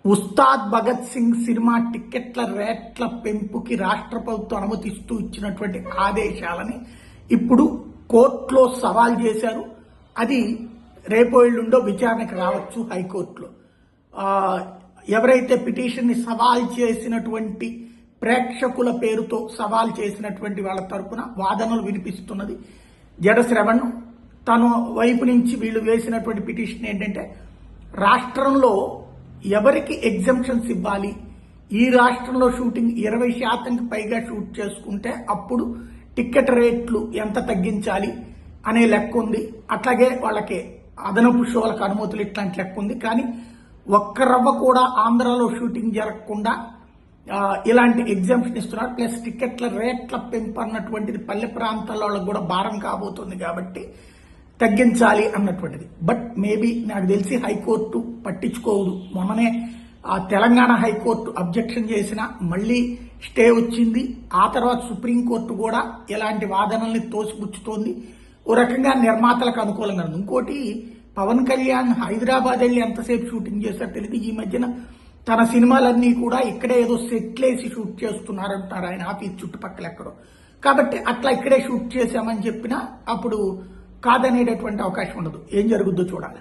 Ustaad Bhagat Singh cinema టిక్కెట్ల రేట్ల పెంపుకి రాష్ట్ర ప్రభుత్వం అనుమతిస్తూ ఇచ్చినటువంటి ఆదేశాలని ఇప్పుడు కోర్టులో సవాల్ చేశారు. అది రేపో ఎల్లుండో విచారణకు రావచ్చు హైకోర్టులో. ఎవరైతే పిటిషన్ని సవాల్ చేసినటువంటి ప్రేక్షకుల పేరుతో సవాల్ చేసినటువంటి వాళ్ళ తరపున వాదనలు వినిపిస్తున్నది జడ శ్రవణ్. తన వైపు నుంచి వీళ్ళు వేసినటువంటి పిటిషన్ ఏంటంటే, రాష్ట్రంలో ఎవరికి ఎగ్జంప్షన్స్ ఇవ్వాలి, ఈ రాష్ట్రంలో షూటింగ్ 20% పైగా షూట్ చేసుకుంటే అప్పుడు టికెట్ రేట్లు ఎంత తగ్గించాలి అనే లెక్క ఉంది. అట్లాగే వాళ్ళకి అదనపు షోలకు అనుమతులు ఇట్లాంటి లెక్క ఉంది. కానీ ఒక్క రవ్వ కూడా ఆంధ్రాలో షూటింగ్ జరగకుండా ఇలాంటి ఎగ్జామ్షన్ ఇస్తున్నారు. ప్లస్ టికెట్ల రేట్ల పెంపు అన్నటువంటిది పల్లె ప్రాంతాల వాళ్ళకు కూడా భారం కాబోతుంది కాబట్టి తగ్గించాలి అన్నటువంటిది. బట్ మేబీ నాకు తెలిసి హైకోర్టు పట్టించుకోదు. మొన్ననే తెలంగాణ హైకోర్టు అబ్జెక్షన్ చేసినా మళ్ళీ స్టే వచ్చింది. ఆ తర్వాత సుప్రీంకోర్టు కూడా ఇలాంటి వాదనల్ని తోసిపుచ్చుతోంది. ఓ రకంగా నిర్మాతలకు అనుకూలంగా ఉంది. ఇంకోటి, పవన్ కళ్యాణ్ హైదరాబాద్ వెళ్ళి ఎంతసేపు షూటింగ్ చేశారో తెలియదు. ఈ మధ్యన తన సినిమాలన్నీ కూడా ఇక్కడే ఏదో సెట్లేసి షూట్ చేస్తున్నారంటారు ఆయన ఆఫీస్ చుట్టుపక్కల ఎక్కడో. కాబట్టి అట్లా ఇక్కడే షూట్ చేశామని చెప్పినా అప్పుడు కాదనేటటువంటి అవకాశం ఉండదు. ఏం జరుగుద్దో చూడాలి.